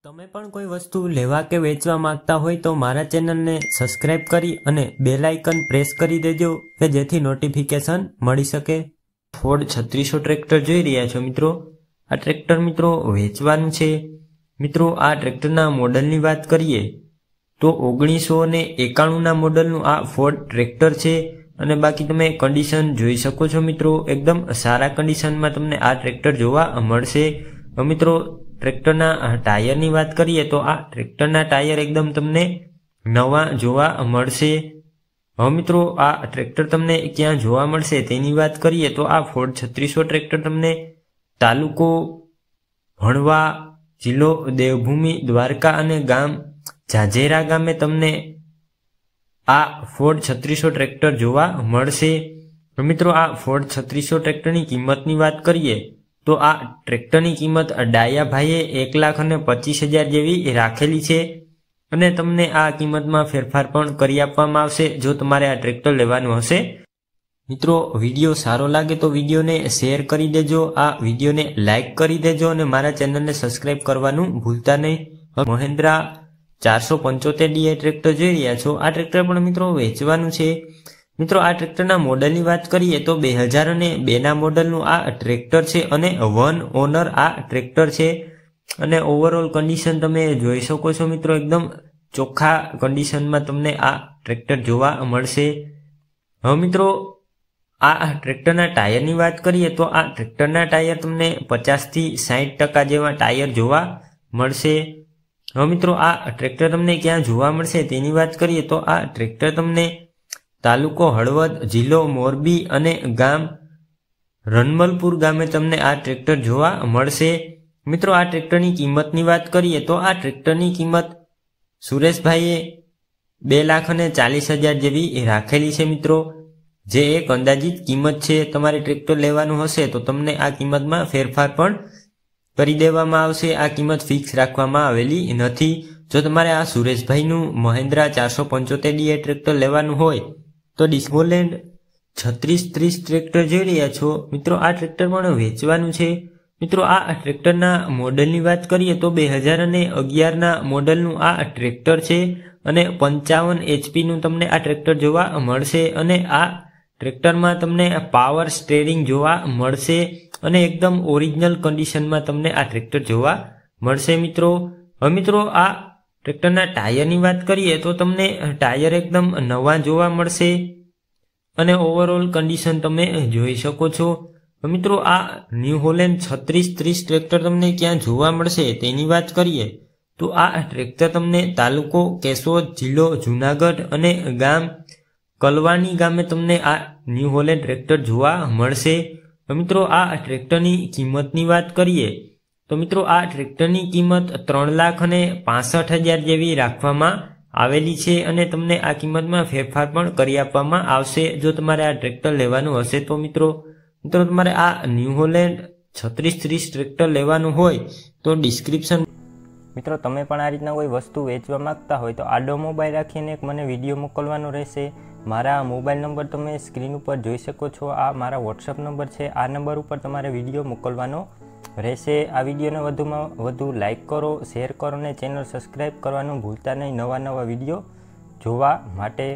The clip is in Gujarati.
તમે પણ કોઈ વસ્તુ લેવા કે વેચવા માંગતા હોય તો મારા ચેનલને સબસ્ક્રાઇબ કરી અને બેલ આઇકન પ્રેસ કરી દેજો કે જેથી નોટિફિકેશન મળી શકે। ફોર્ડ 3600 ટ્રેક્ટર જોઈ રહ્યા છો મિત્રો। આ ટ્રેક્ટર મિત્રો વેચવાનું છે। મિત્રો આ ટ્રેક્ટરના મોડલની વાત કરીએ તો 1991ના મોડલનું આ ફોર્ડ ટ્રેક્ટર છે અને બાકી તમે કન્ડિશન જોઈ શકો છો મિત્રો, એકદમ સારા કન્ડિશનમાં તમને આ ટ્રેક્ટર જોવા મળશે। મિત્રો ટ્રેક્ટરના ટાયરની વાત કરીએ તો આ ટ્રેક્ટરના ટાયર એકદમ તમને નવા જોવા મળશે। મિત્રો આ ટ્રેક્ટર તમને ક્યાં જોવા મળશે તેની વાત કરીએ તો આ ફોર્ડ 3600 ટ્રેક્ટર તમને તાલુકો ભણવા, જિલ્લો દેવભૂમિ દ્વારકા અને ગામ જાજેરા ગામે તમને આ ફોર્ડ 3600 ટ્રેક્ટર જોવા મળશે। મિત્રો આ ફોર્ડ 3600 ટ્રેક્ટરની કિંમતની વાત કરીએ તો આ ટ્રેક્ટરની કિંમત ડાયાભાઈએ 1,25,000 જેવી રાખેલી છે અને તમને આ કિંમતમાં ફેરફાર પણ કરી આપવામાં આવશે જો તમારે આ ટ્રેક્ટર લેવાનું હશે। મિત્રો વિડીયો સારો લાગે તો વિડીયોને શેર કરી દેજો, આ વિડીયોને લાઇક કરી દેજો અને મારા ચેનલને સબસ્ક્રાઇબ કરવાનું ભૂલતા નહીં। મહિન્દ્રા 475DI ટ્રેક્ટર જોઈ રહ્યા છો। આ ટ્રેક્ટર પણ મિત્રો વેચવાનું છે। મિત્રો આ ટ્રેક્ટરના મોડલની વાત કરીએ તો 2002ના મોડલનું આ ટ્રેક્ટર છે અને વન ઓનર આ ટ્રેક્ટર છે અને ઓવરઓલ કન્ડિશન તમે જોઈ શકો છો મિત્રો, એકદમ ચોખ્ખા કન્ડિશનમાં તમને આ ટ્રેક્ટર જોવા મળશે। હવે મિત્રો આ ટ્રેક્ટરના ટાયરની વાત કરીએ તો આ ટ્રેક્ટરના ટાયર તમને 50 થી 60% જેવા ટાયર જોવા મળશે। હવે મિત્રો આ ટ્રેક્ટર તમને ક્યાં જોવા મળશે તેની વાત કરીએ તો આ ટ્રેક્ટર તમને તાલુકો હળવદ, જિલ્લો મોરબી અને ગામ રનમલપુર ગામે તમને આ ટ્રેક્ટર જોવા મળશે। મિત્રો આ ટ્રેક્ટરની કિંમતની વાત કરીએ તો આ ટ્રેક્ટરની કિંમત સુરેશભાઈએ 2,40,000 જેવી રાખેલી છે મિત્રો, જે એક અંદાજિત કિંમત છે। તમારે ટ્રેક્ટર લેવાનું હશે તો તમને આ કિંમતમાં ફેરફાર પણ કરી દેવામાં આવશે, આ કિંમત ફિક્સ રાખવામાં આવેલી નથી। જો તમારે આ સુરેશભાઈનું મહિન્દ્રા 475DI ટ્રેક્ટર લેવાનું હોય તો ડિસ્કોલેન્ડ 3630 ટ્રેક્ટર જોઈ રહ્યા છો મિત્રો, આ ટ્રેક્ટર પણ વેચવાનું છે। મિત્રો આ ટ્રેક્ટરના મોડલની વાત કરીએ તો 2011ના મોડલનું આ ટ્રેક્ટર છે અને 55 HPનું તમને આ ટ્રેક્ટર જોવા મળશે અને આ ટ્રેક્ટરમાં તમને પાવર સ્ટેરિંગ જોવા મળશે અને એકદમ ઓરિજિનલ કન્ડિશનમાં તમને આ ટ્રેક્ટર જોવા મળશે મિત્રો। હવે મિત્રો આ ટ્રેક્ટરના ટાયરની વાત કરીએ તો તમને ટાયર એકદમ નવા જોવા મળશે અને ઓવરઓલ કન્ડિશન તમે જોઈ શકો છો। મિત્રો આ ન્યૂ હોલેન્ડ 3630 ટ્રેક્ટર તમને ક્યાં જોવા મળશે તેની વાત કરીએ તો આ ટ્રેક્ટર તમને તાલુકો કેશોદ, જિલ્લો જુનાગઢ અને ગામ કલવાની ગામે તમને આ ન્યૂ હોલેન્ડ ટ્રેક્ટર જોવા મળશે। મિત્રો આ ટ્રેક્ટરની કિંમતની વાત કરીએ તો મિત્રો આ ટ્રેક્ટરની કિંમત 3,65,000 જેવી રાખવામાં આવેલી છે અને તમને આ કિંમતમાં ફેરફાર પણ કરી આપવામાં આવશે જો તમારે આ ટ્રેક્ટર લેવાનું હશે તો મિત્રો તમારે આ ન્યૂ હોલેન્ડ 3630 ટ્રેક્ટર લેવાનું હોય તો ડિસ્ક્રિપ્શન મિત્રો તમે પણ આ રીતના કોઈ વસ્તુ વેચવા માંગતા હોય તો આડો મોબાઈલ રાખીને એક મને વિડીયો મોકલવાનો રહેશે। મારા મોબાઈલ નંબર તમે સ્ક્રીન ઉપર જોઈ શકો છો, આ મારા વોટ્સઅપ નંબર છે, આ નંબર ઉપર તમારે વિડીયો મોકલવાનો રહેશે। આ વિડીયોને વધુમાં વધુ લાઇક કરો, શેર કરો અને ચેનલ સબસ્ક્રાઈબ કરવાનું ભૂલતા નહીં નવા વિડીયો જોવા માટે।